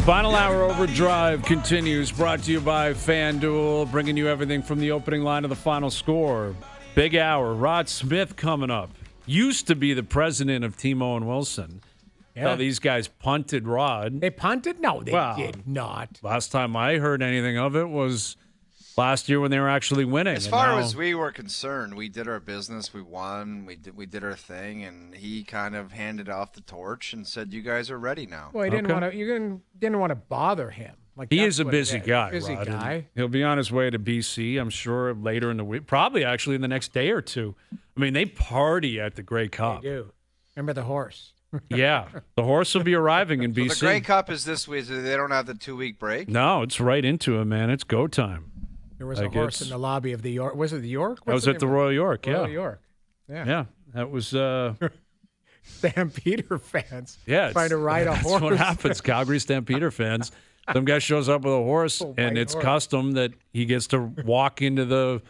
Final hour overdrive continues, brought to you by FanDuel, bringing you everything from the opening line of the final score. Big hour. Rod Smith coming up. Used to be the president of Team Owen Wilson. Yeah. Now these guys punted Rod. They punted? No, they did not. Last time I heard anything of it was last year when they were actually winning. As far as we were concerned, we did our business. We won. We did our thing, and he kind of handed off the torch and said, "You guys are ready now." Well, he didn't want to. You didn't want to bother him. Like he is a busy guy. Busy Rod, guy. He'll be on his way to BC, I'm sure, later in the week. Probably actually in the next day or two. I mean, they party at the Grey Cup. They do. Remember the horse? Yeah, the horse will be arriving in BC. So the Grey Cup is this week. So they don't have the 2-week break. No, it's right into it, man. It's go time. There was a horse in the lobby of the York. Was it the York? I was at the Royal York, Royal York. Yeah. Yeah, that was Stampeder fans trying to ride a horse. That's what happens. Calgary Stampeder fans. Some guy shows up with a horse, and it's custom that he gets to walk into the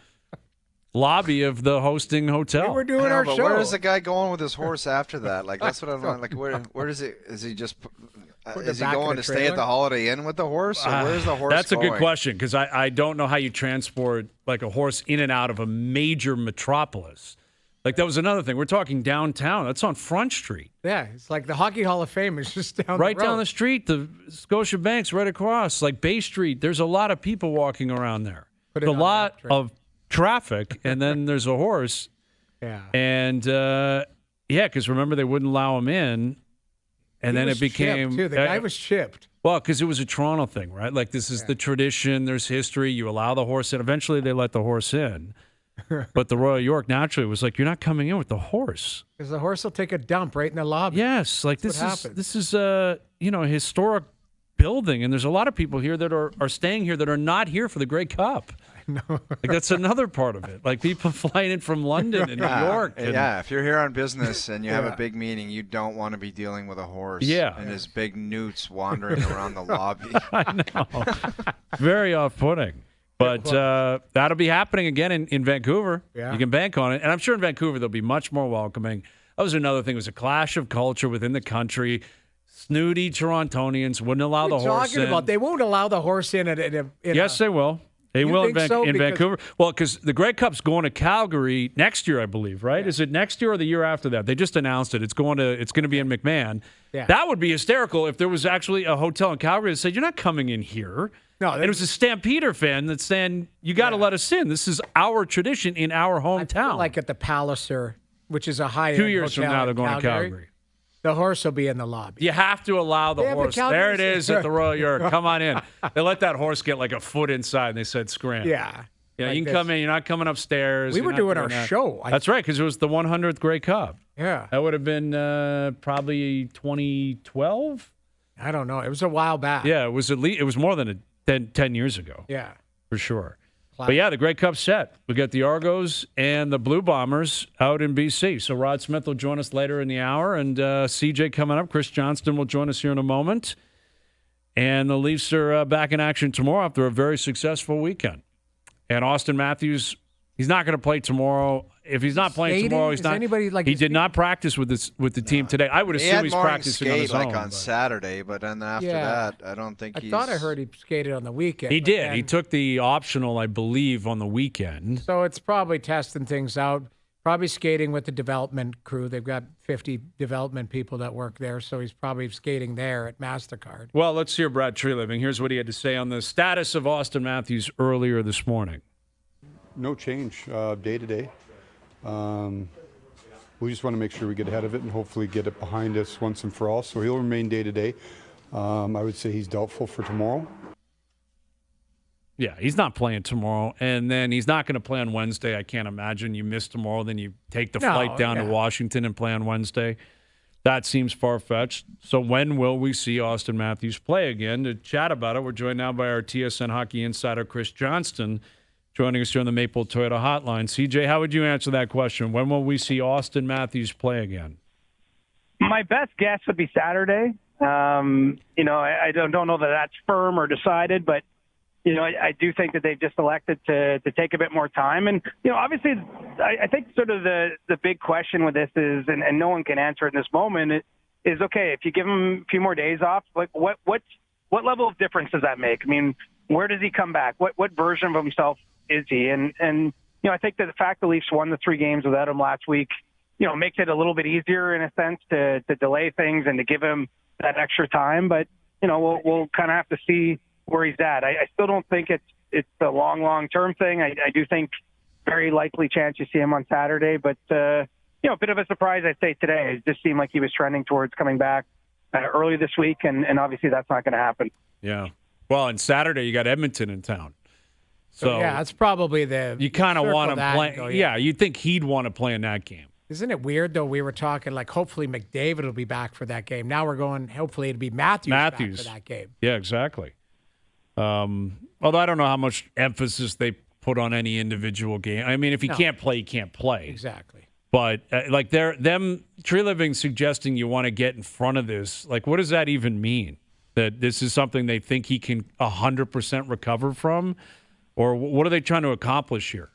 lobby of the hosting hotel. We're doing our show. Where is the guy going with his horse after that? Like, that's what I'm like. Where does it? Is he just? Is he going to stay at the Holiday Inn with the horse, or where's the horse That's going? a good question, because I don't know how you transport like a horse in and out of a major metropolis. Like, that was another thing. We're talking downtown. That's on Front Street. Yeah, it's like the Hockey Hall of Fame is just down right the road. Down the street. The Scotia Bank's right across. Like Bay Street, there's a lot of people walking around there. A lot of traffic, and then there's a horse. Yeah. And, because remember, they wouldn't allow him in. And then it became chipped, too. The guy was chipped. Well, because it was a Toronto thing, right? Like, this is the tradition. There's history. You allow the horse in. Eventually, they let the horse in. But the Royal York naturally was like, "You're not coming in with the horse, because the horse will take a dump right in the lobby." Yes, like this is a historic building, and there's a lot of people here that are staying here that are not here for the Grey Cup. No, like that's another part of it. Like people flying in from London and New York. If you're here on business and you have a big meeting, you don't want to be dealing with a horse. And his big newts wandering around the lobby. I know, very off-putting. But that'll be happening again in Vancouver. Yeah. You can bank on it. And I'm sure in Vancouver they'll be much more welcoming. That was another thing. It was a clash of culture within the country. Snooty Torontonians wouldn't allow the horse in. They won't allow the horse in. Yes, they will. They will in Vancouver. Well, because the Grey Cup's going to Calgary next year, I believe, right? Yeah. Is it next year or the year after that? They just announced it. It's going to be in McMahon. Yeah. That would be hysterical if there was actually a hotel in Calgary that said, "You're not coming in here." No, and it was a Stampeder fan that's saying, "You got to let us in. This is our tradition in our hometown." I feel like at the Palliser, which is a high-end 2 years from now, they're going to Calgary. The horse will be in the lobby. You have to allow the horse. There it is at the Royal York. Come on in. They let that horse get like a foot inside, and they said, "Scram." Yeah. Yeah, like you can come in. You're not coming upstairs. We were doing our show. That's right, because it was the 100th Grey Cup. Yeah. That would have been probably 2012. I don't know. It was a while back. Yeah, it was more than 10 years ago. Yeah. For sure. But yeah, the Grey Cup's set. We got the Argos and the Blue Bombers out in BC. So Rod Smith will join us later in the hour, and CJ coming up. Chris Johnston will join us here in a moment. And the Leafs are back in action tomorrow after a very successful weekend. And Auston Matthews, he's not going to play tomorrow. If he's not playing tomorrow, he's not. He did not practice with the team today. I would assume he's practicing on his own. On Saturday, but then after that, I don't think he's. I thought I heard he skated on the weekend. He did. He took the optional, I believe, on the weekend. So it's probably testing things out. Probably skating with the development crew. They've got 50 development people that work there, so he's probably skating there at MasterCard. Well, let's hear Brad Treliving. Here's what he had to say on the status of Auston Matthews earlier this morning. No change day to day. We just want to make sure we get ahead of it and hopefully get it behind us once and for all. So he'll remain day to day. I would say he's doubtful for tomorrow. Yeah, he's not playing tomorrow, and then he's not going to play on Wednesday. I can't imagine you miss tomorrow, then you take the flight down to Washington and play on Wednesday. That seems far-fetched. So when will we see Auston Matthews play again? To chat about it, we're joined now by our TSN hockey insider, Chris Johnston, joining us here on the Maple Toyota Hotline. CJ, how would you answer that question? When will we see Auston Matthews play again? My best guess would be Saturday. I don't know that that's firm or decided, but I do think that they've just elected to take a bit more time. And, obviously, I think sort of the big question with this is, and no one can answer it in this moment, is okay, if you give them a few more days off, like what's what level of difference does that make? I mean, where does he come back? What version of himself is he? And I think that the fact the Leafs won the 3 games without him last week, makes it a little bit easier in a sense to delay things and to give him that extra time. But, we'll kind of have to see where he's at. I still don't think it's a long-term thing. I do think very likely chance you see him on Saturday. But, a bit of a surprise, I'd say, today. It just seemed like he was trending towards coming back early this week, and obviously that's not going to happen. Yeah. Well, and Saturday you got Edmonton in town. So yeah, that's probably the you kind of want him playing. Go, yeah, you'd think he'd want to play in that game. Isn't it weird, though? We were talking, like, hopefully McDavid will be back for that game. Now we're going, hopefully it'll be Matthews back for that game. Yeah, exactly. Although I don't know how much emphasis they put on any individual game. I mean, if he can't play, he can't play. Exactly. But, like, them Tree Living suggesting you want to get in front of this, like, what does that even mean? That this is something they think he can 100% recover from? Or what are they trying to accomplish here?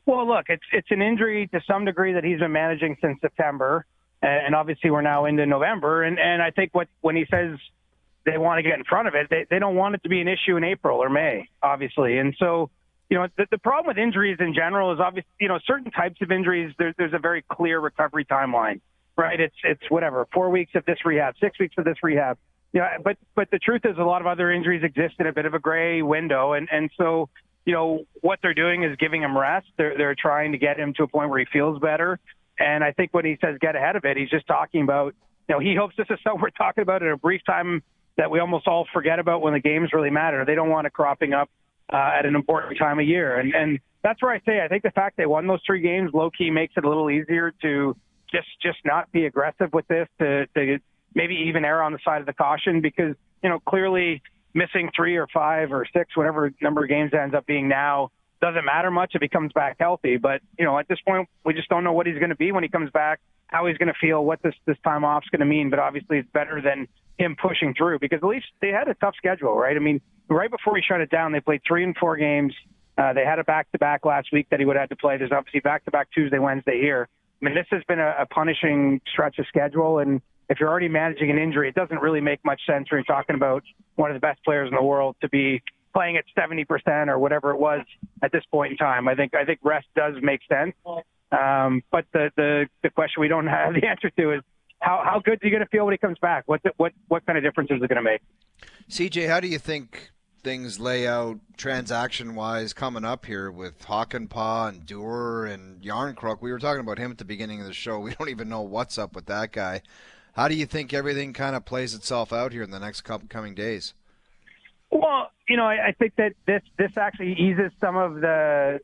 Well, look, it's an injury to some degree that he's been managing since September, and obviously we're now into November. And I think when he says they want to get in front of it, they don't want it to be an issue in April or May, obviously. And so, the problem with injuries in general is obviously, certain types of injuries, there's a very clear recovery timeline, right? It's whatever, 4 weeks of this rehab, 6 weeks of this rehab. But the truth is a lot of other injuries exist in a bit of a gray window. And so, what they're doing is giving him rest. They're trying to get him to a point where he feels better. And I think when he says get ahead of it, he's just talking about, he hopes this is something we're talking about in a brief time that we almost all forget about when the games really matter. They don't want it cropping up at an important time of year. And that's where I say I think the fact they won those 3 games low-key makes it a little easier to just not be aggressive with this, to maybe even err on the side of the caution because, clearly missing 3 or 5 or 6, whatever number of games it ends up being now, doesn't matter much if he comes back healthy. But, at this point, we just don't know what he's going to be when he comes back, how he's going to feel, what this time off is going to mean. But obviously it's better than him pushing through because at least they had a tough schedule, right? I mean, right before he shut it down, they played 3 and 4 games. They had a back-to-back last week that he would have had to play. There's obviously back-to-back Tuesday, Wednesday here. I mean, this has been a punishing stretch of schedule. And if you're already managing an injury, it doesn't really make much sense when you're talking about one of the best players in the world to be playing at 70% or whatever it was at this point in time. I think rest does make sense. But the question we don't have the answer to is how good is he going to feel when he comes back? What kind of difference is it going to make? CJ, how do you think things lay out transaction-wise coming up here with Hakanpää and Duehr and Jarnkrok? We were talking about him at the beginning of the show. We don't even know what's up with that guy. How do you think everything kind of plays itself out here in the next coming days? Well, I think that this actually eases some of the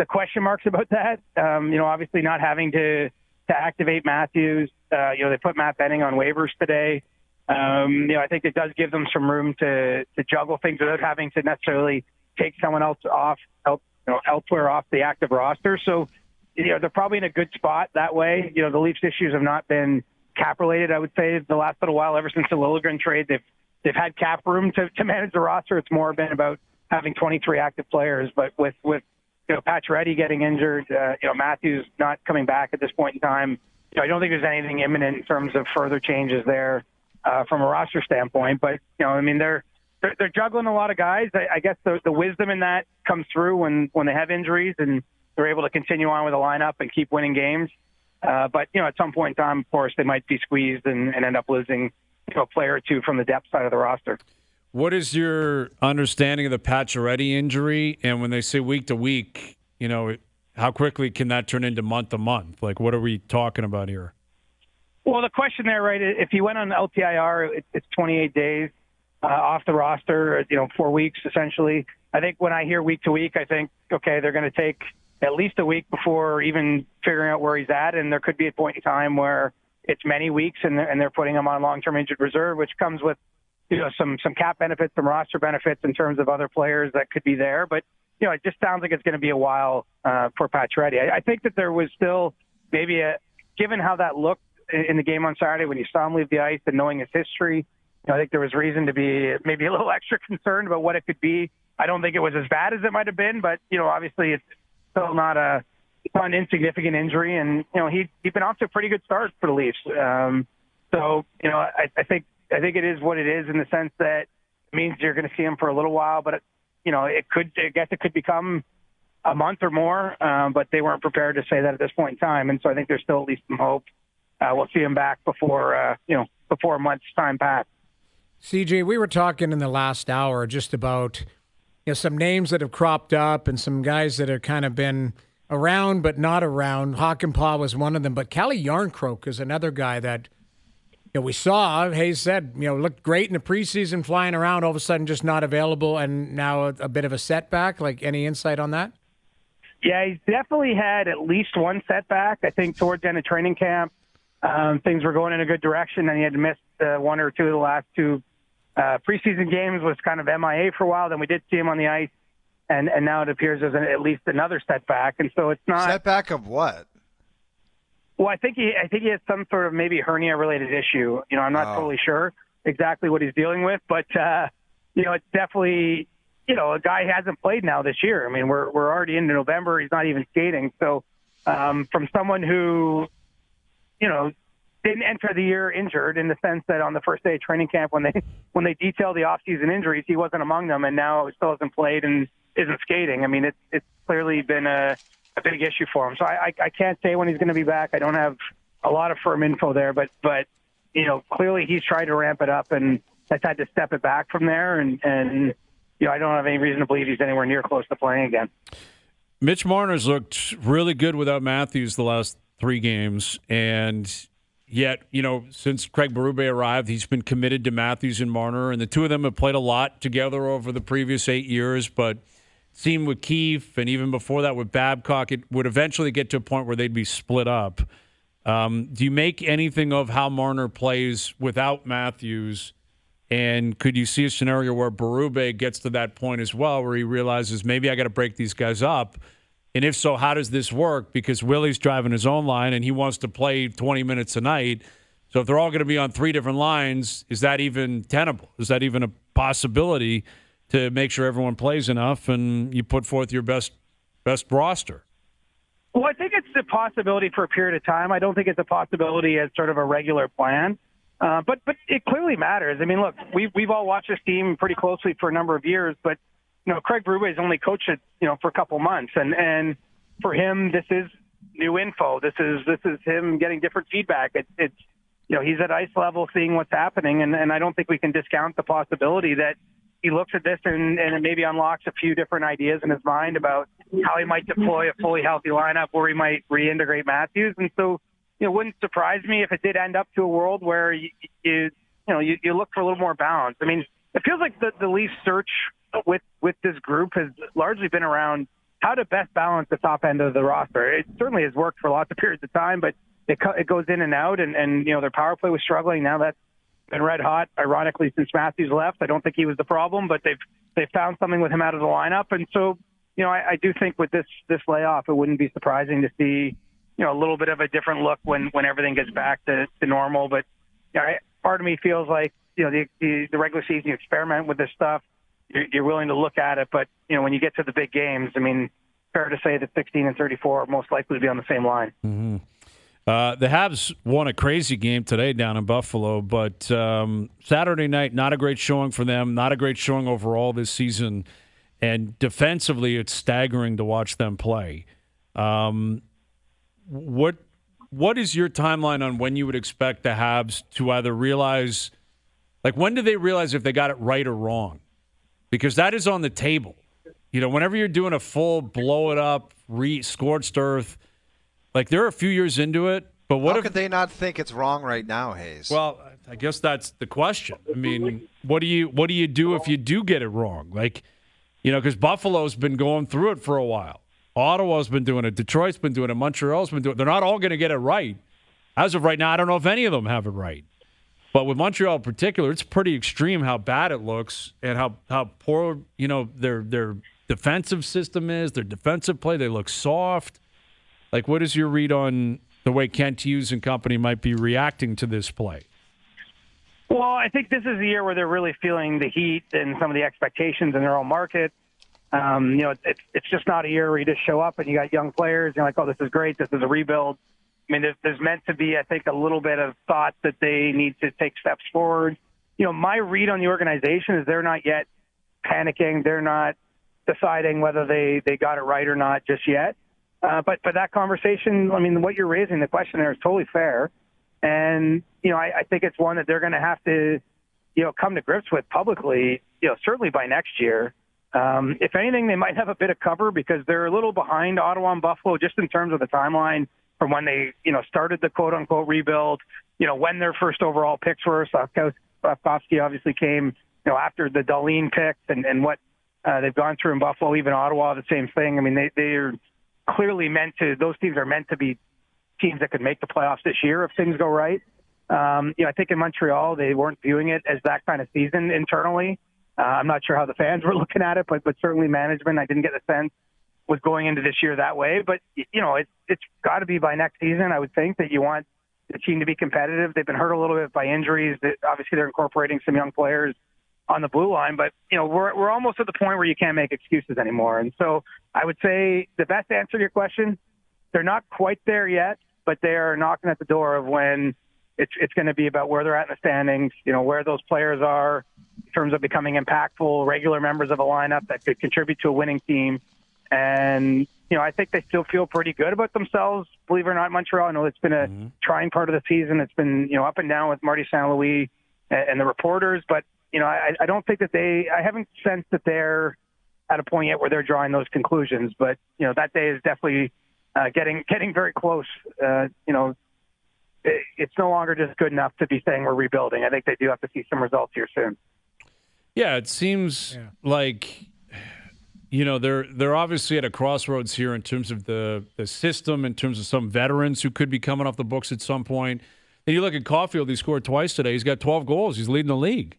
question marks about that. Obviously not having to activate Matthews. They put Matt Benning on waivers today. I think it does give them some room to juggle things without having to necessarily take someone else elsewhere off the active roster. So, they're probably in a good spot that way. The Leafs issues have not been cap related, I would say, the last little while. Ever since the Liljegren trade, they've had cap room to manage the roster. It's more been about having 23 active players. But with Pacioretty getting injured, Matthews not coming back at this point in time, I don't think there's anything imminent in terms of further changes there from a roster standpoint. But they're juggling a lot of guys. I guess the wisdom in that comes through when they have injuries and they're able to continue on with the lineup and keep winning games. But at some point in time, of course, they might be squeezed and end up losing a player or two from the depth side of the roster. What is your understanding of the Pacioretty injury? And when they say week to week, how quickly can that turn into month to month? Like, what are we talking about here? Well, the question there, right, if he went on LTIR, it's 28 days off the roster, 4 weeks essentially. I think when I hear week to week, I think, okay, they're going to take at least a week before even figuring out where he's at. And there could be a point in time where it's many weeks and they're putting him on long-term injured reserve, which comes with, some cap benefits, some roster benefits in terms of other players that could be there. But, it just sounds like it's going to be a while for Pacioretty. I think that there was still maybe given how that looked in the game on Saturday when you saw him leave the ice and knowing his history, I think there was reason to be maybe a little extra concerned about what it could be. I don't think it was as bad as it might have been, but, obviously it's still not an insignificant injury. And, he'd been off to a pretty good start for the Leafs. So, I think I think it is what it is in the sense that it means you're going to see him for a little while, but I guess it could become a month or more, but they weren't prepared to say that at this point in time. And so I think there's still at least some hope. We'll see him back before a month's time passed. CJ, we were talking in the last hour just about some names that have cropped up and some guys that have kind of been around but not around. Hakanpää was one of them, but Calle Jarnkrok is another guy that we saw. Hayes said, looked great in the preseason, flying around, all of a sudden just not available, and now a bit of a setback. Like, any insight on that? Yeah, he's definitely had at least one setback. I think towards the end of training camp, things were going in a good direction, and he had missed one or two of the last two preseason games, was kind of MIA for a while. Then we did see him on the ice, and now it appears there's at least another setback. And so it's not setback of what? Well, I think he has some sort of maybe hernia-related issue. I'm not totally sure exactly what he's dealing with, but it's definitely a guy hasn't played now this year. I mean, we're already into November. He's not even skating. So from someone who didn't enter the year injured, in the sense that on the first day of training camp when they detailed the off-season injuries, he wasn't among them, and now still hasn't played and isn't skating. I mean, it's clearly been a big issue for him. So I can't say when he's going to be back. I don't have a lot of firm info there, but clearly he's tried to ramp it up and has had to step it back from there. And I don't have any reason to believe he's anywhere near close to playing again. Mitch Marner's looked really good without Matthews the last 3 games, and yet, since Craig Berube arrived, he's been committed to Matthews and Marner, and the two of them have played a lot together over the previous 8 years, but seemed with Keefe, and even before that with Babcock, it would eventually get to a point where they'd be split up. Do you make anything of how Marner plays without Matthews? And could you see a scenario where Berube gets to that point as well, where he realizes maybe I got to break these guys up? And if so, how does this work? Because Willie's driving his own line, and he wants to play 20 minutes a night. So if they're all going to be on 3 different lines, is that even tenable? Is that even a possibility to make sure everyone plays enough and you put forth your best roster? Well, I think it's a possibility for a period of time. I don't think it's a possibility as sort of a regular plan. But it clearly matters. I mean, look, we've all watched this team pretty closely for a number of years, but Craig Berube has only coached it, for a couple months, and for him, this is new info. This is him getting different feedback. It's he's at ice level, seeing what's happening, and I don't think we can discount the possibility that he looks at this and it maybe unlocks a few different ideas in his mind about how he might deploy a fully healthy lineup, where he might reintegrate Matthews, and so. It wouldn't surprise me if it did end up to a world where you look for a little more balance. I mean, it feels like the Leafs search with this group has largely been around how to best balance the top end of the roster. It certainly has worked for lots of periods of time, but it goes in and out, and their power play was struggling. Now that's been red hot, ironically, since Matthews left. I don't think he was the problem, but they've found something with him out of the lineup, and so I do think with this layoff, it wouldn't be surprising to see. A little bit of a different look when everything gets back to normal. But part of me feels like, the regular season, you experiment with this stuff. You're willing to look at it. But, when you get to the big games, I mean, fair to say that 16 and 34 are most likely to be on the same line. Mm-hmm. The Habs won a crazy game today down in Buffalo, but Saturday night, not a great showing for them, not a great showing overall this season. And defensively, it's staggering to watch them play. What is your timeline on when you would expect the Habs to either realize, when do they realize if they got it right or wrong? Because that is on the table. Whenever you're doing a full blow it up, scorched earth, they're a few years into it. But how could they not think it's wrong right now, Hayes? Well, I guess that's the question. I mean, what do you do if you do get it wrong? Because Buffalo's been going through it for a while. Ottawa's been doing it. Detroit's been doing it. Montreal's been doing it. They're not all going to get it right. As of right now, I don't know if any of them have it right. But with Montreal in particular, it's pretty extreme how bad it looks and how poor, their defensive system is, their defensive play. They look soft. What is your read on the way Kent Hughes and company might be reacting to this play? Well, I think this is the year where they're really feeling the heat and some of the expectations in their own market. It's just not a year where you just show up and you got young players. You're like, oh, this is great. This is a rebuild. I mean, there's meant to be, I think, a little bit of thought that they need to take steps forward. my read on the organization is they're not yet panicking. They're not deciding whether they got it right or not just yet. But that conversation, I mean, what you're raising, the question there is totally fair. And, I think it's one that they're going to have to, come to grips with publicly, certainly by next year. If anything, they might have a bit of cover because they're a little behind Ottawa and Buffalo just in terms of the timeline from when they, started the quote-unquote rebuild, when their first overall picks were. Slavkovsky obviously came, after the Dahlin picks and what they've gone through in Buffalo, even Ottawa, the same thing. I mean, they're clearly those teams are meant to be teams that could make the playoffs this year if things go right. I think in Montreal, they weren't viewing it as that kind of season internally. I'm not sure how the fans were looking at it, but certainly management, I didn't get the sense, was going into this year that way. But, it's got to be by next season, I would think, that you want the team to be competitive. They've been hurt a little bit by injuries. Obviously, they're incorporating some young players on the blue line. But, we're almost at the point where you can't make excuses anymore. And so I would say the best answer to your question, they're not quite there yet, but they are knocking at the door of when it's going to be about where they're at in the standings, where those players are in terms of becoming impactful, regular members of a lineup that could contribute to a winning team. And, I think they still feel pretty good about themselves, believe it or not, Montreal. I know it's been a trying part of the season. It's been, up and down with Marty St. Louis and the reporters. But, I don't think that I haven't sensed that they're at a point yet where they're drawing those conclusions. But, that day is definitely getting very close. It's no longer just good enough to be saying we're rebuilding. I think they do have to see some results here soon. Yeah, it seems like, they're obviously at a crossroads here in terms of the system, in terms of some veterans who could be coming off the books at some point. And you look at Caulfield, he scored twice today. He's got 12 goals. He's leading the league.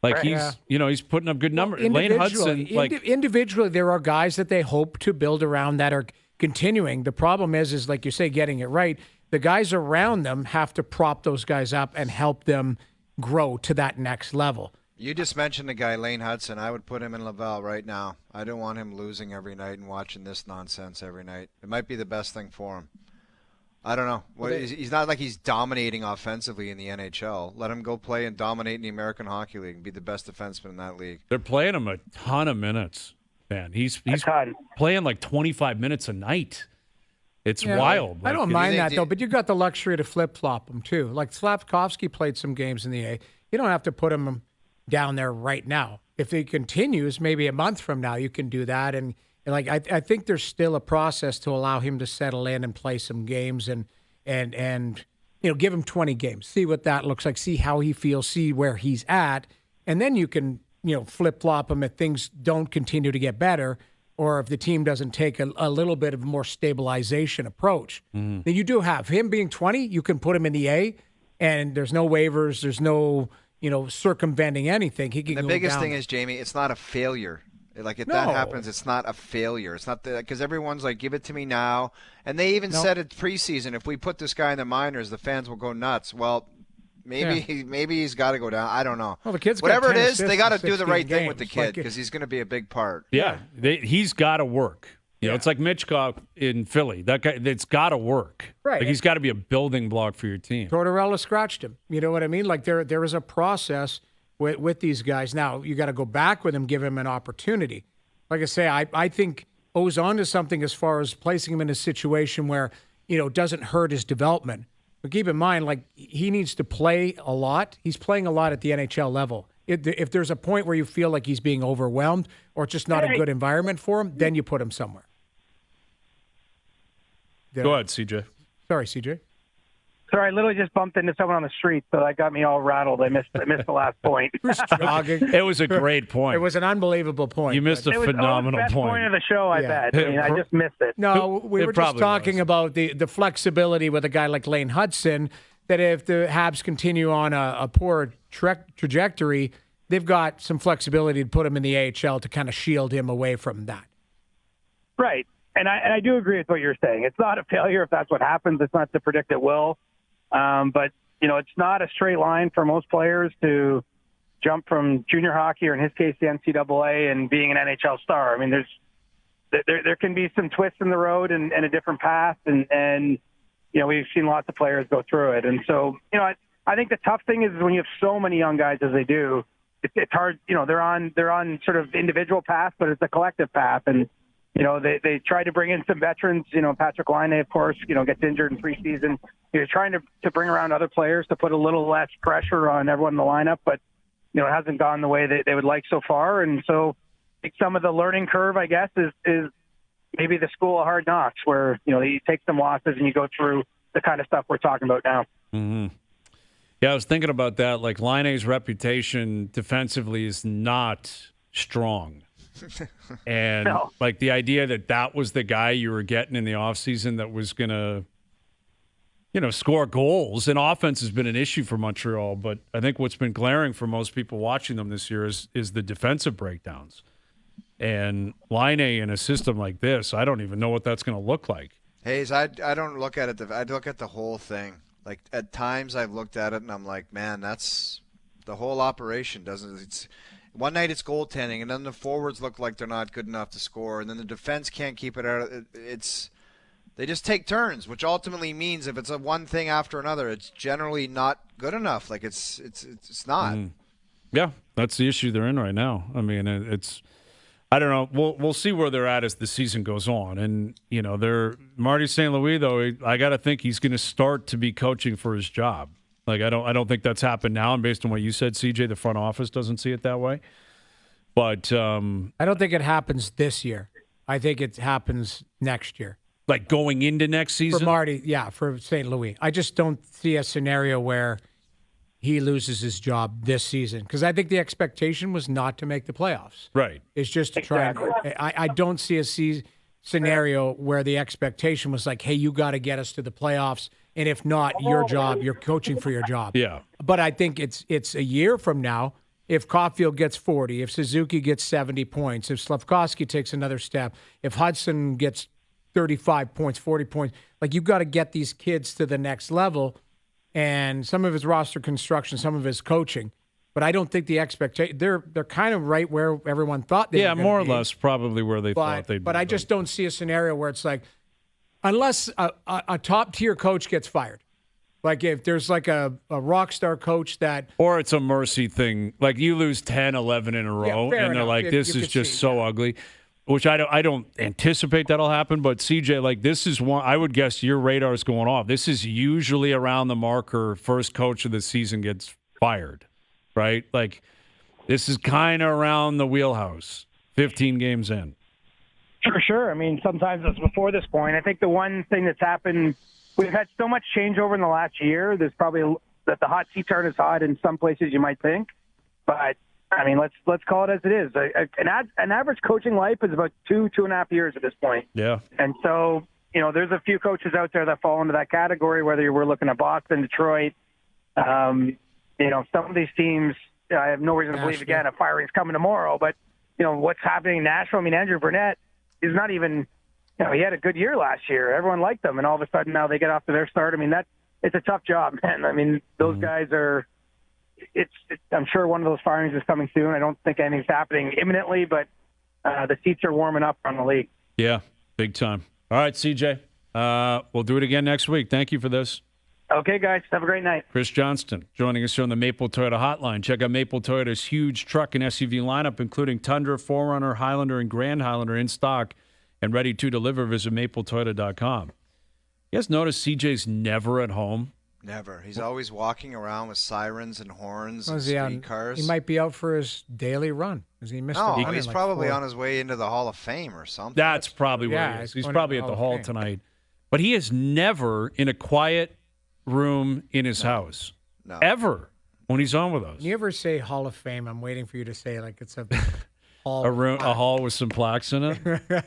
Like he's putting up good numbers. Lane Hutson, individually, there are guys that they hope to build around that are continuing. The problem is like you say, getting it right. The guys around them have to prop those guys up and help them grow to that next level. You just mentioned the guy, Lane Hutson. I would put him in Laval right now. I don't want him losing every night and watching this nonsense every night. It might be the best thing for him. I don't know. He's not like he's dominating offensively in the NHL. Let him go play and dominate in the American Hockey League and be the best defenseman in that league. They're playing him a ton of minutes, man. He's playing like 25 minutes a night. It's wild. I don't mind that, though, but you got the luxury to flip-flop him, too. Like Slavkovsky played some games in the A. You don't have to put him down there right now. If it continues, maybe a month from now, you can do that. And I think there's still a process to allow him to settle in and play some games and give him 20 games, see what that looks like, see how he feels, see where he's at, and then you can flip-flop him if things don't continue to get better, or if the team doesn't take a little bit of a more stabilization approach. Then you do have him being 20, you can put him in the A, and there's no waivers, there's no circumventing anything. He can the go biggest down thing there. is, Jamie, it's not a failure. Like if that happens, it's not a failure. It's not because everyone's like, give it to me now. And they even said it preseason, if we put this guy in the minors, the fans will go nuts. Well, maybe he's got to go down. I don't know. Well, the kid's whatever got 10 it is, they got to do the right thing games. with the kid because he's going to be a big part. Yeah, he's got to work. It's like Mitchcock in Philly. That guy, it's got to work. Right. Like he's got to be a building block for your team. Tortorella scratched him. You know what I mean? Like there is a process with these guys. Now you got to go back with him, give him an opportunity. Like I say, I think O's onto something as far as placing him in a situation where doesn't hurt his development. But keep in mind, like he needs to play a lot. He's playing a lot at the NHL level. If there's a point where you feel like he's being overwhelmed or it's just not a good environment for him, then you put him somewhere. Go ahead, CJ. Sorry, CJ. Sorry, I literally just bumped into someone on the street, so that got me all rattled. I missed the last point. It was a great point. It was an unbelievable point. You missed a phenomenal best point of the show, I bet. I just missed it. No, we were just talking about the flexibility with a guy like Lane Hutson, that if the Habs continue on a poor trajectory, they've got some flexibility to put him in the AHL to kind of shield him away from that. Right. And I do agree with what you're saying. It's not a failure if that's what happens. It's not to predict it will. But, it's not a straight line for most players to jump from junior hockey, or in his case, the NCAA, and being an NHL star. I mean, there can be some twists in the road and a different path. And we've seen lots of players go through it. And so, I think the tough thing is when you have so many young guys as they do, it's hard. They're on sort of individual path, but it's a collective path. And, they try to bring in some veterans. Patrick Laine, of course, gets injured in preseason. You're trying to bring around other players to put a little less pressure on everyone in the lineup, but, it hasn't gone the way they would like so far. And so I think some of the learning curve, I guess, is maybe the school of hard knocks where, you take some losses and you go through the kind of stuff we're talking about now. Mm-hmm. Yeah, I was thinking about that. Like, Laine's reputation defensively is not strong. And, No. like, the idea that was the guy you were getting in the offseason that was going to, score goals. And offense has been an issue for Montreal, but I think what's been glaring for most people watching them this year is the defensive breakdowns. And Laine in a system like this, I don't even know what that's going to look like. Hayes, I don't look at it. I look at the whole thing. Like, at times I've looked at it and I'm like, man, that's the whole operation. It's one night it's goaltending, and then the forwards look like they're not good enough to score, and then the defense can't keep it out. They just take turns, which ultimately means if it's one thing after another, it's generally not good enough. Like, it's not. Yeah, that's the issue they're in right now. I mean, I don't know. We'll see where they're at as the season goes on. And, they're Marty St. Louis, though, I got to think he's going to start to be coaching for his job. Like, I don't think that's happened now. And based on what you said, CJ, the front office doesn't see it that way. But I don't think it happens this year. I think it happens next year. Like going into next season? For Marty, yeah, for St. Louis. I just don't see a scenario where he loses his job this season, because I think the expectation was not to make the playoffs. Right. It's just to try. I don't see a scenario where the expectation was like, hey, you got to get us to the playoffs, and if not, your job, you're coaching for your job. Yeah. But I think it's a year from now. If Caulfield gets 40, if Suzuki gets 70 points, if Slafkovsky takes another step, if Hutson gets 35 points, 40 points, like, you've got to get these kids to the next level. And some of his roster construction, some of his coaching, but I don't think the expectation, they're kind of right where everyone thought they were. Yeah, more or less probably where they thought they'd be. But I just don't see a scenario where it's like, unless a top tier coach gets fired, like if there's like a rock star coach that, or it's a mercy thing, like you lose 10, 11 in a row, and they're like, this is just so ugly. Which I don't anticipate that'll happen, but CJ, like, this is one I would guess your radar's going off. This is usually around the marker first coach of the season gets fired, right? Like, this is kind of around the wheelhouse, 15 games in. For sure. I mean, sometimes it's before this point. I think the one thing that's happened, we've had so much changeover in the last year. There's probably that the hot seats aren't as hot in some places you might think, but I mean, let's call it as it is. An average coaching life is about 2.5 years at this point. Yeah. And so, there's a few coaches out there that fall into that category, whether we're looking at Boston, Detroit. Some of these teams, I have no reason to believe, again, a firing's coming tomorrow. But, what's happening in Nashville, I mean, Andrew Burnett is not even, he had a good year last year. Everyone liked him. And all of a sudden now they get off to their start. I mean, it's a tough job, man. I mean, those guys are – I'm sure one of those firings is coming soon. I don't think anything's happening imminently, but the seats are warming up on the league. Yeah, big time. All right, CJ. We'll do it again next week. Thank you for this. Okay, guys. Have a great night. Chris Johnston joining us here on the Maple Toyota Hotline. Check out Maple Toyota's huge truck and SUV lineup, including Tundra, 4Runner, Highlander, and Grand Highlander in stock and ready to deliver. Visit mapletoyota.com. You guys notice CJ's never at home? Never. He's always walking around with sirens and horns and Was street cars. He might be out for his daily run. Has he missed? No, a run he's in like probably 4? on his way into the Hall of Fame or something. That's probably where he is. He's probably at the Hall tonight. But he is never in a quiet room in his house. No. Ever when he's on with us. When you ever say Hall of Fame, I'm waiting for you to say like it's a hall. A hall with some plaques in it.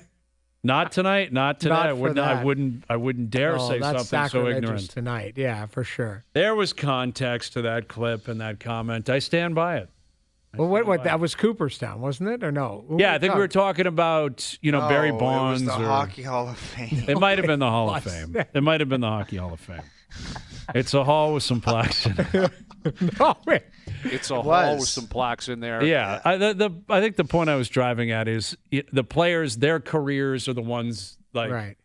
Not tonight. Not today. I wouldn't dare say that's something so ignorant tonight. Yeah, for sure. There was context to that clip and that comment. I stand by it. Well, what that was Cooperstown, wasn't it, or no? Yeah, I think we were talking about Barry Bonds. It was the or Hockey Hall of Fame. It might have been the Hall of Fame. It might have been the Hockey Hall of Fame. It's a hall with some plaques in it. No, wait. It's a hall with some plaques in there. Yeah, I think the point I was driving at is the players, their careers are the ones like Right.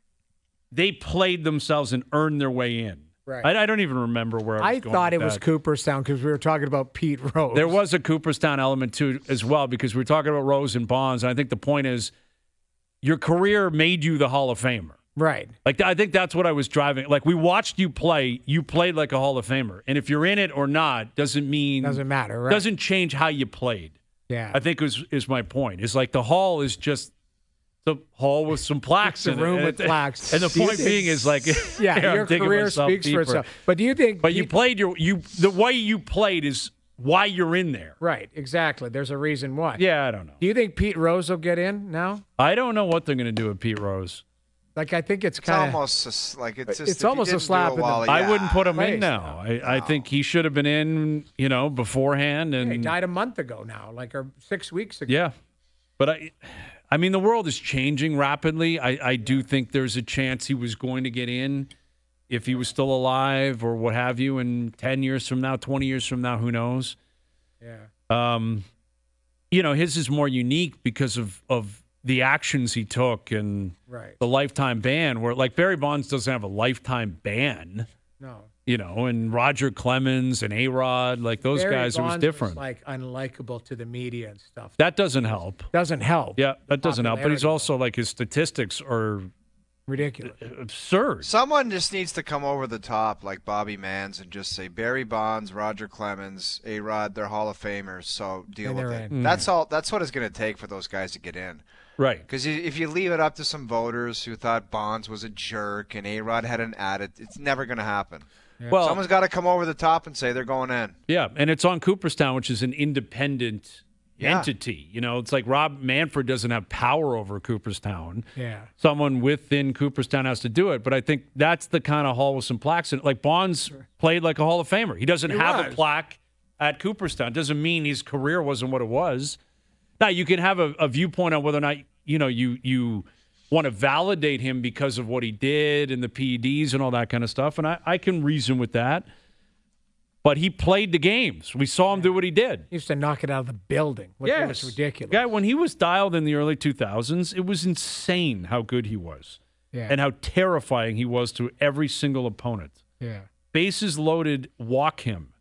they played themselves and earned their way in. Right. I don't even remember where I was going. I thought with it was that. Cooperstown because we were talking about Pete Rose. There was a Cooperstown element too, as well, because we were talking about Rose and Bonds, and I think the point is, your career made you the Hall of Famer. Right. Like, I think that's what I was driving. Like, we watched you play. You played like a Hall of Famer, and if you're in it or not doesn't matter. Right. Doesn't change how you played. Yeah. I think is my point. It's like the Hall is just the Hall with some plaques It's a in room it. with plaques. And the point being is like, yeah, your career speaks for itself. But do you think? But you played the way you played is why you're in there. Right. Exactly. There's a reason why. Yeah, I don't know. Do you think Pete Rose will get in now? I don't know what they're going to do with Pete Rose. Like, I think it's It's kind of almost like it's just. It's almost a slap in the I wouldn't put him Place, in now. I think he should have been in, beforehand. And he died a month ago now, or 6 weeks ago. yeah, but I mean, the world is changing rapidly. I do think there's a chance he was going to get in if he was still alive or what have you. In 10 years from now, 20 years from now, who knows? Yeah. His is more unique because of the actions he took and the lifetime ban, where like Barry Bonds doesn't have a lifetime ban. No. And Roger Clemens and A-Rod, like those Barry guys, Bonds it was different. Was, unlikable to the media and stuff. That doesn't help. Doesn't help. Yeah, that doesn't help. But he's Popularity. also like his statistics are Ridiculous. absurd. Someone just needs to come over the top like Bobby Mans and just say Barry Bonds, Roger Clemens, A-Rod, they're Hall of Famers, so deal And with they're it. in. That's all. That's what it's going to take for those guys to get in. Right. Because if you leave it up to some voters who thought Bonds was a jerk and A-Rod had an attitude, it's never going to happen. Yeah. Well, Someone's got to come over the top and say they're going in. yeah, and it's on Cooperstown, which is an independent Yeah. entity. It's like Rob Manfred doesn't have power over Cooperstown. Yeah. Someone within Cooperstown has to do it. But I think that's the kind of hall with some plaques in it. Like Bonds played like a Hall of Famer. He doesn't have a plaque at Cooperstown. Doesn't mean his career wasn't what it was. Now, you can have a viewpoint on whether or not, you want to validate him because of what he did and the PEDs and all that kind of stuff. And I can reason with that. But he played the games. We saw him do what he did. He used to knock it out of the building, which was ridiculous. Yeah, when he was dialed in the early 2000s, it was insane how good he was and how terrifying he was to every single opponent. Yeah. Bases loaded, walk him.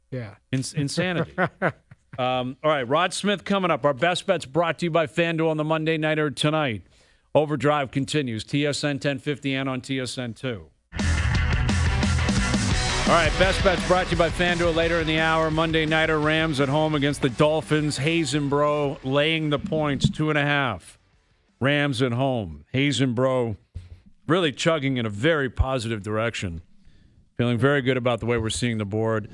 Yeah. Insanity. All right, Rod Smith coming up. Our best bets brought to you by FanDuel on the Monday Nighter tonight. Overdrive continues. TSN 1050 and on TSN 2. All right, best bets brought to you by FanDuel later in the hour. Monday Nighter Rams at home against the Dolphins. Hayes and Bro laying the points, 2.5. Rams at home. Hayes and Bro really chugging in a very positive direction. Feeling very good about the way we're seeing the board.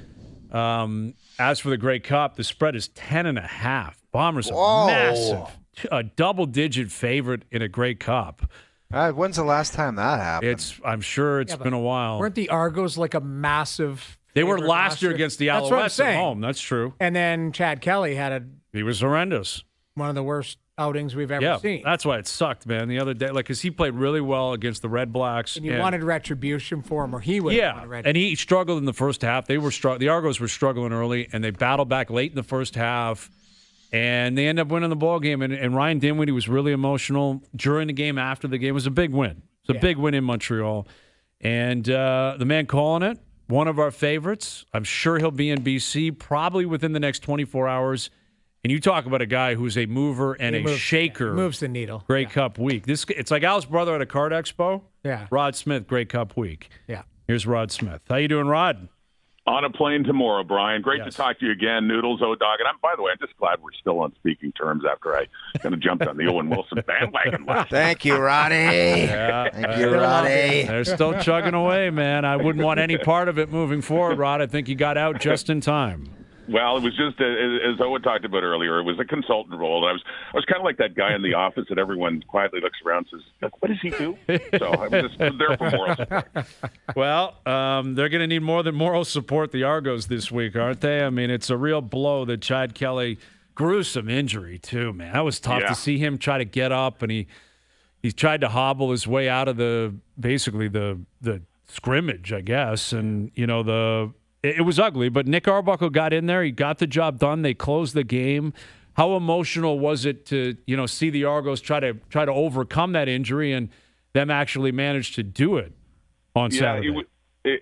As for the Grey Cup, the spread is 10.5. Bombers are massive. A double-digit favorite in a Grey Cup. When's the last time that happened? I'm sure it's been a while. Weren't the Argos like a massive? They were last year against the Alouettes at home. That's true. And then Chad Calle had He was horrendous. one of the worst outings we've ever seen. That's why it sucked, man. The other day, because he played really well against the Red Blacks. And you wanted retribution for him, or he would. Yeah, and he struggled in the first half. The Argos were struggling early, and they battled back late in the first half, and they ended up winning the ball game. And Ryan Dinwiddie was really emotional during the game, after the game. It was a big win. It's a big win in Montreal. And the man calling it, one of our favorites. I'm sure he'll be in BC probably within the next 24 hours. And you talk about a guy who's a mover and shaker. Moves the needle. Grey Cup week. It's like Al's brother at a card expo. Yeah. Rod Smith, Grey Cup week. Yeah. Here's Rod Smith. How you doing, Rod? On a plane tomorrow, Brian. Great to talk to you again. Noodles, O-Dog. And by the way, I'm just glad we're still on speaking terms after I kind of jumped on the Owen Wilson bandwagon last Thank you, Roddy. Thank you, Roddy. They're still chugging away, man. I wouldn't want any part of it moving forward, Rod. I think you got out just in time. Well, it was just, as Owen talked about earlier, it was a consultant role. And I was kind of like that guy in the office that everyone quietly looks around and says, what does he do? So I was just there for moral support. Well, they're going to need more than moral support, the Argos, this week, aren't they? I mean, it's a real blow that Chad Calle, gruesome injury, too, man. That was tough to see him try to get up, and he tried to hobble his way out of the scrimmage, I guess. And, it was ugly, but Nick Arbuckle got in there. He got the job done. They closed the game. How emotional was it to, see the Argos try to overcome that injury and them actually manage to do it on Saturday?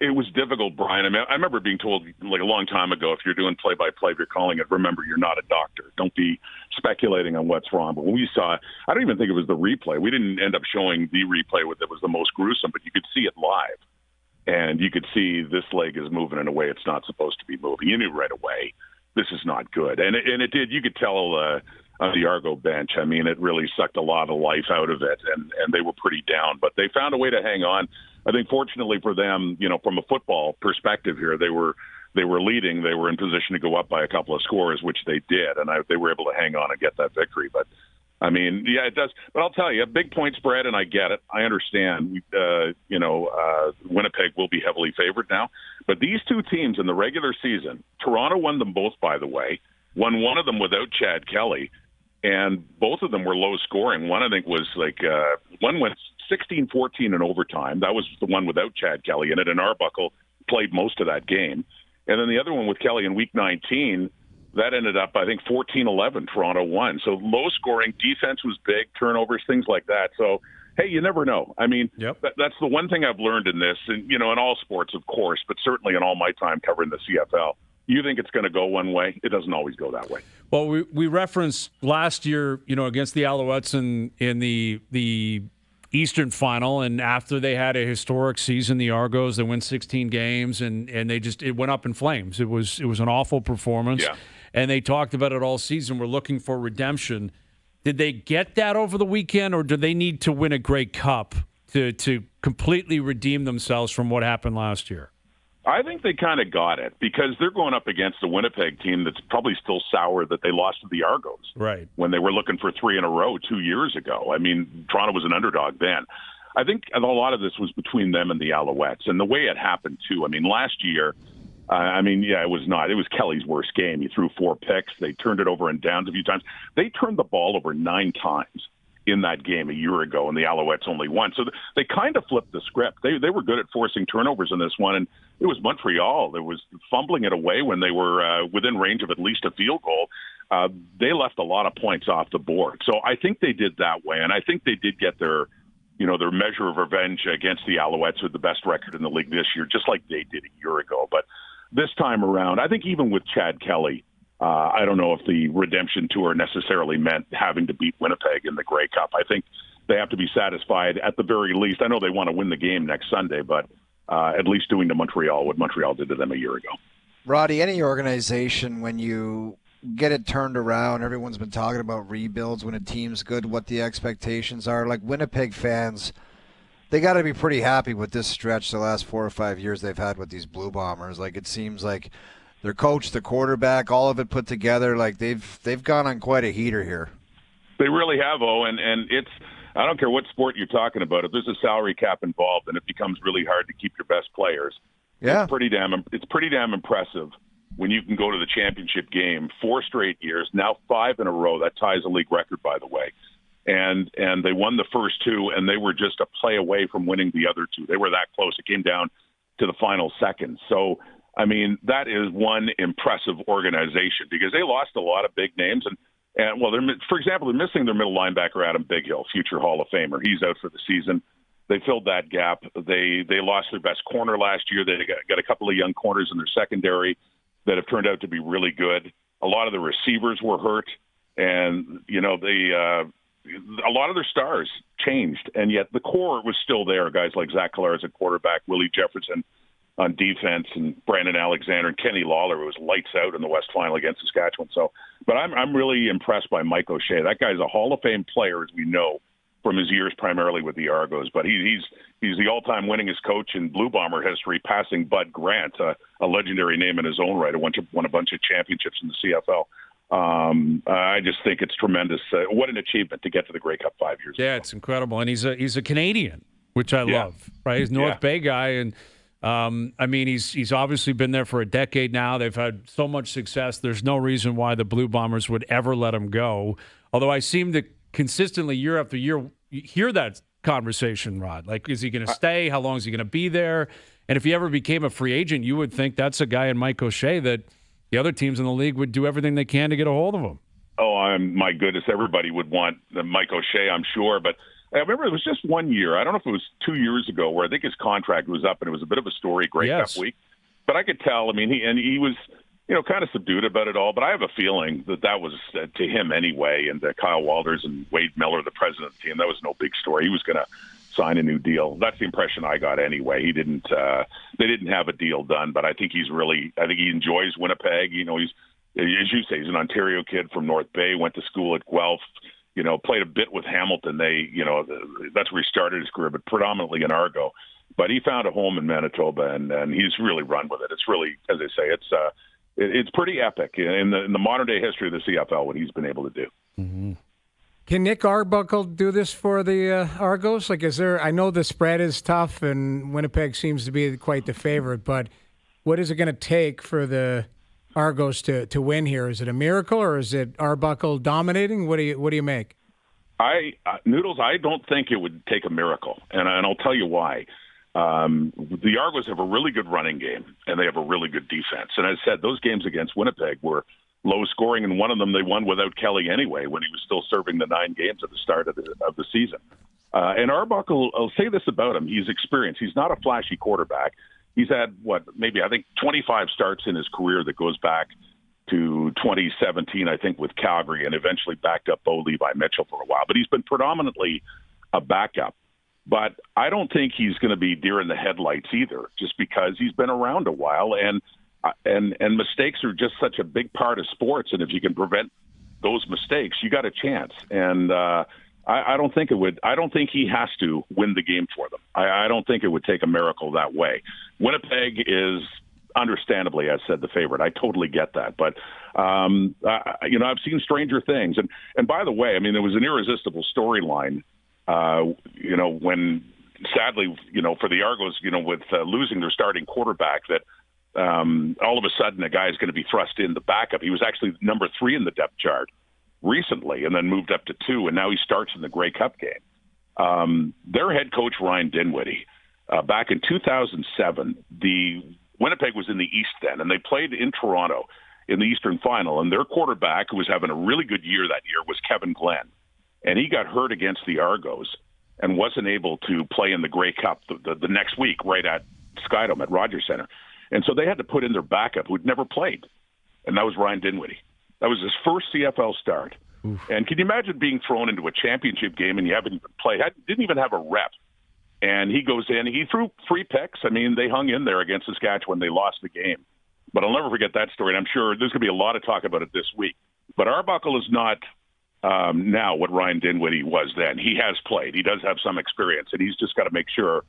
it was difficult, Brian. I mean, I remember being told like a long time ago, if you're doing play-by-play, if you're calling it, remember you're not a doctor. Don't be speculating on what's wrong. But when we saw, I don't even think it was the replay. We didn't end up showing the replay that was the most gruesome, but you could see it live. And you could see this leg is moving in a way it's not supposed to be moving. You knew right away this is not good. And it did. You could tell on the Argo bench, I mean, it really sucked a lot of life out of it, and they were pretty down. But they found a way to hang on. I think fortunately for them, from a football perspective here, they were leading. They were in position to go up by a couple of scores, which they did, and they were able to hang on and get that victory. But I mean, yeah, it does. But I'll tell you, a big point spread, and I get it. I understand. Winnipeg will be heavily favored now. But these two teams in the regular season, Toronto won them both, by the way, won one of them without Chad Calle, and both of them were low scoring. One, I think, was one went 16-14 in overtime. That was the one without Chad Calle in it, and Arbuckle played most of that game. And then the other one with Calle in Week 19, that ended up, I think, 14-11. Toronto won. So low scoring, defense was big, turnovers, things like that. So, hey, you never know. I mean, that's the one thing I've learned in this, and in all sports, of course, but certainly in all my time covering the CFL. You think it's going to go one way. It doesn't always go that way. Well, we referenced last year, against the Alouettes in the Eastern Final, and after they had a historic season, the Argos, they win 16 games, and it went up in flames. It was an awful performance. Yeah. And they talked about it all season. We're looking for redemption. Did they get that over the weekend, or do they need to win a Grey Cup to completely redeem themselves from what happened last year? I think they kind of got it because they're going up against a Winnipeg team that's probably still sour that they lost to the Argos. Right. When they were looking for 3 in a row 2 years ago. I mean, Toronto was an underdog then. I think a lot of this was between them and the Alouettes. And the way it happened, too. I mean, last year, it was not. It was Kelly's worst game. He threw 4 picks. They turned it over and downs a few times. They turned the ball over 9 times in that game a year ago, and the Alouettes only won. So they kind of flipped the script. They were good at forcing turnovers in this one, and it was Montreal that was fumbling it away when they were within range of at least a field goal. They left a lot of points off the board. So I think they did that way, and I think they did get their measure of revenge against the Alouettes with the best record in the league this year, just like they did a year ago. But this time around, I think even with Chad Calle, I don't know if the redemption tour necessarily meant having to beat Winnipeg in the Grey Cup. I think they have to be satisfied at the very least. I know they want to win the game next Sunday, but at least doing to Montreal what Montreal did to them a year ago. Roddy, any organization, when you get it turned around, everyone's been talking about rebuilds when a team's good, what the expectations are. Like Winnipeg fans, they got to be pretty happy with this stretch the last 4 or 5 years they've had with these Blue Bombers. Like it seems like their coach, the quarterback, all of it put together, like they've gone on quite a heater here. They really have, and it's I don't care what sport you're talking about. If there's a salary cap involved, then it becomes really hard to keep your best players. Yeah, it's pretty damn impressive when you can go to the championship game 4 straight years, now 5 in a row. That ties a league record, by the way. And they won the first 2, and they were just a play away from winning the other 2. They were that close. It came down to the final seconds. So, I mean, that is one impressive organization because they lost a lot of big names. And for example, they're missing their middle linebacker, Adam Bighill, future Hall of Famer. He's out for the season. They filled that gap. They lost their best corner last year. They got a couple of young corners in their secondary that have turned out to be really good. A lot of the receivers were hurt, and a lot of their stars changed, and yet the core was still there. Guys like Zach Collars at quarterback, Willie Jefferson on defense, and Brandon Alexander and Kenny Lawler, who was lights out in the West Final against Saskatchewan. So, but I'm really impressed by Mike O'Shea. That guy's a Hall of Fame player, as we know from his years primarily with the Argos. But he's the all-time winningest coach in Blue Bomber history, passing Bud Grant, a legendary name in his own right, won a bunch of championships in the CFL. I just think it's tremendous. What an achievement to get to the Grey Cup 5 years ago. Yeah, it's incredible. And he's a Canadian, which I love, right? He's a North Bay guy. And, he's obviously been there for a decade now. They've had so much success. There's no reason why the Blue Bombers would ever let him go. Although I seem to consistently, year after year, hear that conversation, Rod. Like, is he going to stay? How long is he going to be there? And if he ever became a free agent, you would think that's a guy in Mike O'Shea that the other teams in the league would do everything they can to get a hold of him. Oh, my goodness. Everybody would want Mike O'Shea, I'm sure. But I remember it was just 1 year. I don't know if it was 2 years ago where I think his contract was up and it was a bit of a story, Grey Cup week. But I could tell, I mean, he was, kind of subdued about it all. But I have a feeling that was to him anyway. And Kyle Walters and Wade Miller, the president of the team, that was no big story. He was going to sign a new deal. That's the impression I got anyway. They didn't have a deal done, but I think he enjoys Winnipeg. He's, as you say, he's an Ontario kid from North Bay, went to school at Guelph, played a bit with Hamilton. That's where he started his career, but predominantly in Argo. But he found a home in Manitoba, and he's really run with it. It's really, as I say, it's pretty epic in the modern day history of the CFL what he's been able to do. Mm-hmm. Can Nick Arbuckle do this for the Argos? I know the spread is tough, and Winnipeg seems to be quite the favorite, but what is it going to take for the Argos to win here? Is it a miracle, or is it Arbuckle dominating? What do you make? Noodles, I don't think it would take a miracle, and I'll tell you why. The Argos have a really good running game, and they have a really good defense. And as I said, those games against Winnipeg were low scoring, and one of them they won without Calle anyway when he was still serving the 9 games at the start of the season. And Arbuckle, I'll say this about him, he's experienced. He's not a flashy quarterback. He's had, 25 starts in his career that goes back to 2017, I think, with Calgary, and eventually backed up Bo Levi Mitchell for a while. But he's been predominantly a backup. But I don't think he's going to be deer in the headlights either, just because he's been around a while, and mistakes are just such a big part of sports. And if you can prevent those mistakes, you got a chance. And I don't think it would. I don't think he has to win the game for them. I don't think it would take a miracle that way. Winnipeg is understandably, as said, the favorite. I totally get that. But I've seen stranger things. And by the way, I mean, there was an irresistible storyline. When sadly, for the Argos, with losing their starting quarterback, that all of a sudden a guy is going to be thrust in the backup. He was actually number 3 in the depth chart recently, and then moved up to 2, and now he starts in the Grey Cup game. Their head coach, Ryan Dinwiddie, back in 2007, the Winnipeg was in the East then, and they played in Toronto in the Eastern Final, and their quarterback, who was having a really good year that year, was Kevin Glenn. And he got hurt against the Argos and wasn't able to play in the Grey Cup the next week right at Skydome at Rogers Center. And so they had to put in their backup who'd never played, and that was Ryan Dinwiddie. That was his first CFL start. Oof. And can you imagine being thrown into a championship game and you haven't even played, didn't even have a rep, and he goes in, he threw 3 picks. I mean, they hung in there against Saskatchewan. They lost the game. But I'll never forget that story, and I'm sure there's going to be a lot of talk about it this week. But Arbuckle is not now what Ryan Dinwiddie was then. He has played. He does have some experience, and he's just got to make sure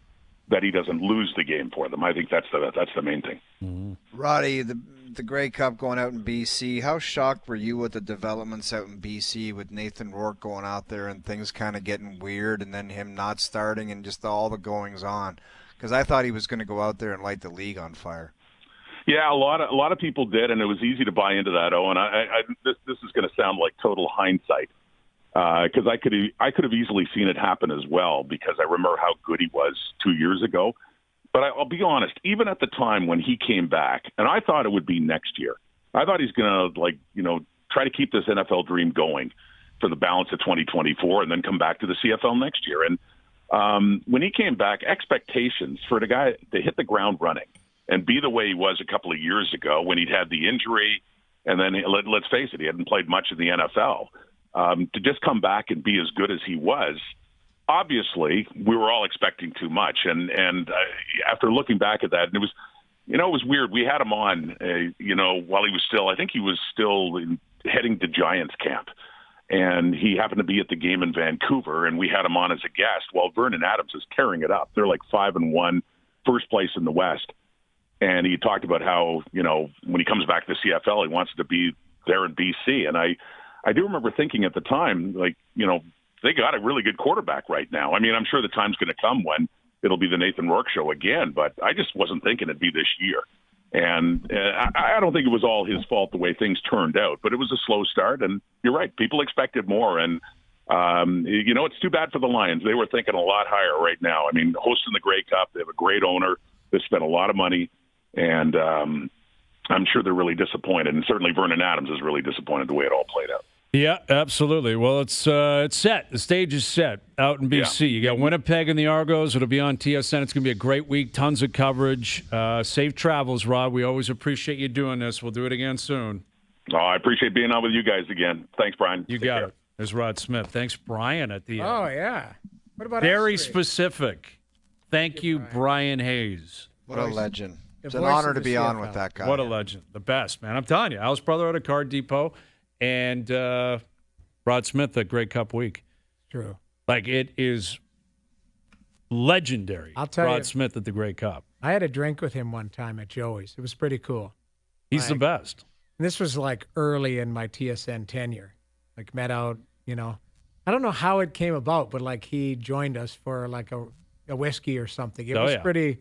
that he doesn't lose the game for them. I think that's the main thing. Mm-hmm. Roddy, the Grey Cup going out in BC, how shocked were you with the developments out in BC with Nathan Rourke going out there and things kind of getting weird, and then him not starting and just all the goings on? Because I thought he was going to go out there and light the league on fire. Yeah, a lot of people did, and it was easy to buy into that. And this is going to sound like total hindsight, because I could have easily seen it happen as well, because I remember how good he was 2 years ago. But I'll be honest, even at the time when he came back, and I thought it would be next year. I thought he's going to try to keep this NFL dream going for the balance of 2024, and then come back to the CFL next year. And when he came back, expectations for the guy to hit the ground running and be the way he was a couple of years ago when he'd had the injury, and then let's face it, he hadn't played much in the NFL. To just come back and be as good as he was, obviously we were all expecting too much. And after looking back at that, and it was weird. We had him on, while he was still heading to Giants camp, and he happened to be at the game in Vancouver, and we had him on as a guest while Vernon Adams is tearing it up. They're like 5-1, first place in the West. And he talked about how, when he comes back to the CFL, he wants to be there in BC. And I do remember thinking at the time, they got a really good quarterback right now. I mean, I'm sure the time's going to come when it'll be the Nathan Rourke show again, but I just wasn't thinking it'd be this year. And I don't think it was all his fault the way things turned out, but it was a slow start. And you're right, people expected more. And, it's too bad for the Lions. They were thinking a lot higher right now. I mean, hosting the Grey Cup, they have a great owner. They spent a lot of money. And I'm sure they're really disappointed. And certainly Vernon Adams is really disappointed the way it all played out. Yeah, absolutely. Well, it's set. The stage is set out in BC. Yeah. You got Winnipeg and the Argos. It'll be on TSN. It's going to be a great week. Tons of coverage. Safe travels, Rod. We always appreciate you doing this. We'll do it again soon. Oh, I appreciate being on with you guys again. Thanks, Brian. You got it. There's Rod Smith. Thanks, Brian, at the end. Oh, yeah. What about very specific. Thank you, Bryan Hayes. What a legend. It's an honor to be on with that guy. What a legend. The best, man. I'm telling you. Al's brother at a Card Depot. And Rod Smith, a Grey Cup week. True. Like, it is legendary. I'll tell Rod you, Smith at the Grey Cup. I had a drink with him one time at Joey's. It was pretty cool. He's the best. This was like early in my TSN tenure. Like, met out, I don't know how it came about, but like he joined us for like a whiskey or something. It was pretty.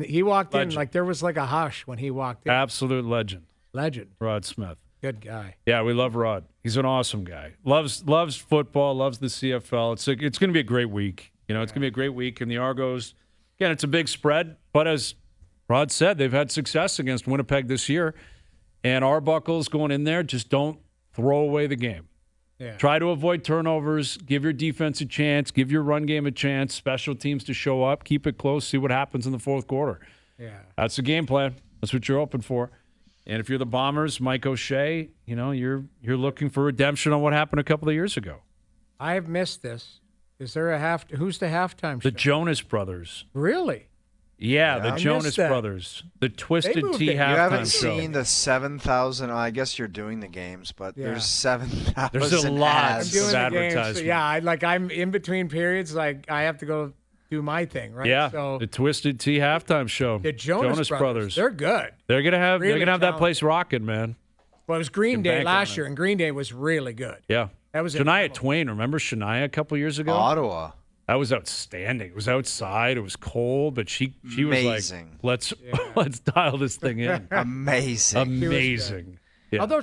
He walked in, like there was like a hush when he walked in. Absolute legend. Legend. Rod Smith. Good guy. Yeah, we love Rod. He's an awesome guy. Loves football, loves the CFL. It's going to be a great week. It's going to be a great week. And the Argos, again, it's a big spread. But as Rod said, they've had success against Winnipeg this year. And Arbuckle's going in there. Just don't throw away the game. Yeah. Try to avoid turnovers. Give your defense a chance. Give your run game a chance. Special teams to show up. Keep it close. See what happens in the fourth quarter. Yeah. That's the game plan. That's what you're open for. And if you're the Bombers, Mike O'Shea, you're looking for redemption on what happened a couple of years ago. I've missed this. Is there who's the halftime show? The Jonas Brothers. Really? Yeah, the Jonas Brothers. The Twisted Tea halftime show. You haven't seen the 7,000. I guess you're doing the games, but there's 7,000. There's a lot of advertising. So I'm in between periods. Like I have to go do my thing, right? Yeah. So the Twisted Tea halftime show. The Jonas Brothers. They're good. They're gonna have that place rocking, man. Well, it was Green Day last year, and Green Day was really good. Yeah. That was Shania Twain. Remember Shania a couple years ago? Ottawa. That was outstanding. It was outside. It was cold, but she was like, let's dial this thing in. Amazing. Yeah. Although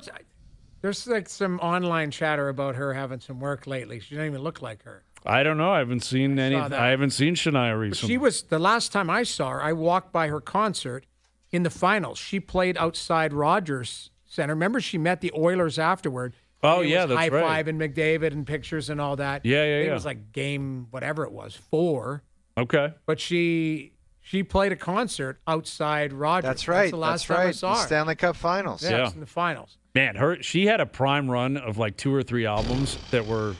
there's like some online chatter about her having some work lately. She doesn't even look like her. I don't know. I haven't seen I haven't seen Shania recently. But she was the last time I saw her. I walked by her concert in the finals. She played outside Rogers Center. Remember, she met the Oilers afterward. Oh, yeah, that's right. High-fiving McDavid and pictures and all that. Yeah. It was like game, whatever it was, 4. Okay. But she played a concert outside Rogers. That's right. That's the last time I saw her. The Stanley Cup Finals. Yeah, it was in the finals. Man, she had a prime run of like 2 or 3 albums that were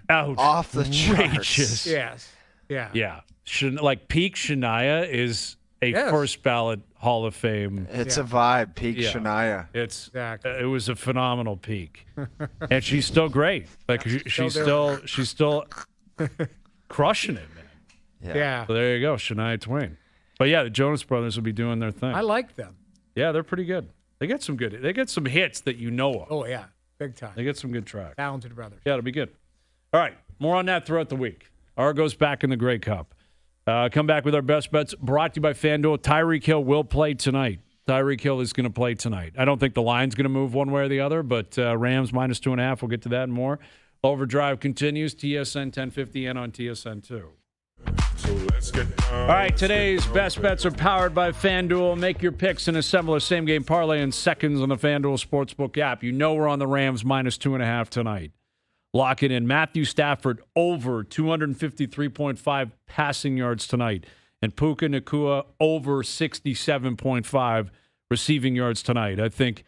off the charts. Yes. Yeah. Yeah. Like peak Shania is a first ballot Hall of Fame. It's a vibe, peak Shania. It was a phenomenal peak, and she's still great. Like she's still crushing it, man. Yeah. So there you go, Shania Twain. But yeah, the Jonas Brothers will be doing their thing. I like them. Yeah, they're pretty good. They get some hits that you know of. Oh yeah, big time. They get some good tracks. Talented brothers. Yeah, it'll be good. All right, more on that throughout the week. Argos back in the Grey Cup. Come back with our best bets brought to you by FanDuel. Tyreek Hill will play tonight. Tyreek Hill is going to play tonight. I don't think the line's going to move one way or the other, but Rams -2.5. We'll get to that and more. Overdrive continues. TSN 1050 and on TSN 2. So let's get all right, today's best bets are powered by FanDuel. Make your picks and assemble a same-game parlay in seconds on the FanDuel Sportsbook app. You know we're on the Rams -2.5 tonight. Lock it in. Matthew Stafford over 253.5 passing yards tonight. And Puka Nacua over 67.5 receiving yards tonight. I think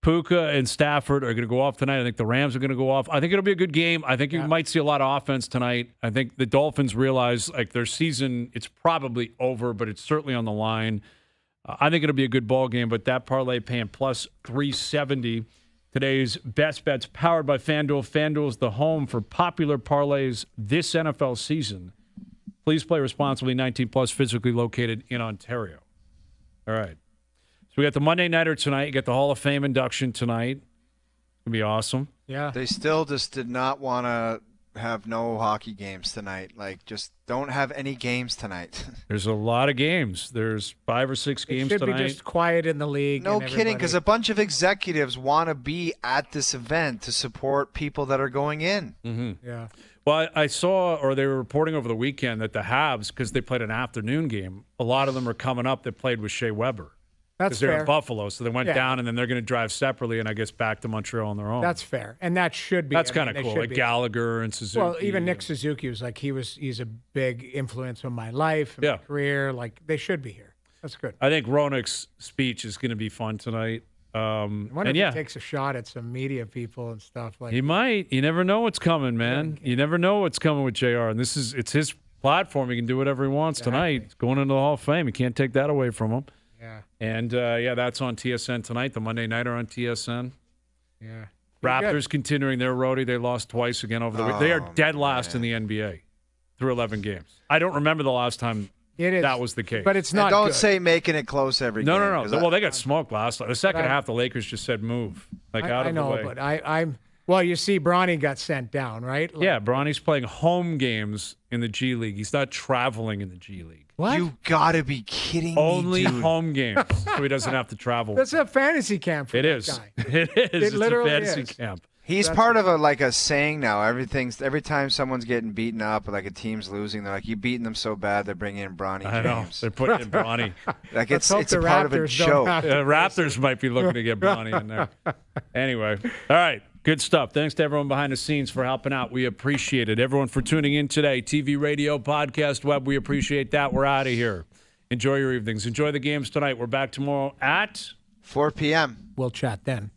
Puka and Stafford are going to go off tonight. I think the Rams are going to go off. I think it'll be a good game. I think you might see a lot of offense tonight. I think the Dolphins realize like their season, it's probably over, but it's certainly on the line. I think it'll be a good ball game, but that parlay paying plus 370. Today's best bets powered by FanDuel. FanDuel is the home for popular parlays this NFL season. Please play responsibly. 19 plus, physically located in Ontario. All right. So we got the Monday Nighter tonight. You got the Hall of Fame induction tonight. It'll be awesome. Yeah. They still just did not want to have no hockey games tonight. Like, just don't have any games tonight. There's a lot of games. There's 5 or 6 games tonight. It should be just quiet in the league. No kidding, because a bunch of executives want to be at this event to support people that are going in. Mm-hmm. Yeah. Well, I saw, or they were reporting over the weekend that the Habs, because they played an afternoon game, a lot of them are coming up that played with Shea Weber. That's they're fair. in Buffalo, so they went down, and then they're going to drive separately, and I guess back to Montreal on their own. That's fair, and that should be. That's kind of cool, like Gallagher and Suzuki. Well, even Nick Suzuki was like he's a big influence on my life, and my career. Like they should be here. That's good. I think Roenick's speech is going to be fun tonight. I wonder if he takes a shot at some media people and stuff like. He might. You never know what's coming, man. You never know what's coming with JR, and it's his platform. He can do whatever he wants tonight. He's going into the Hall of Fame. You can't take that away from him. Yeah. And, that's on TSN tonight. The Monday Nighter on TSN. Yeah. Raptors continuing their roadie. They lost twice again over the week. They are dead last in the NBA through 11 games. I don't remember the last time that was the case. But it's not don't good. say making it close every game. No. Well, they got smoked last night. The second half, the Lakers just said move. Out of the way. But I'm well, you see, Bronny got sent down, right? Yeah, Bronny's playing home games in the G League. He's not traveling in the G League. What? You gotta be kidding Only me, dude. home games, so he doesn't have to travel. That's a fantasy camp for It that is. guy. It is. It's literally a fantasy is. camp. He's part of a saying now. Every time someone's getting beaten up, or like a team's losing, they're like, "You beating them so bad, they're bringing in Bronny James." I know. They're putting in Bronny. Like Let's it's hope a the part of a Raptors joke. don't have to Raptors might be looking to get Bronny in there. Anyway, all right. Good stuff. Thanks to everyone behind the scenes for helping out. We appreciate it. Everyone for tuning in today. TV, radio, podcast, web. We appreciate that. We're out of here. Enjoy your evenings. Enjoy the games tonight. We're back tomorrow at 4 p.m. We'll chat then.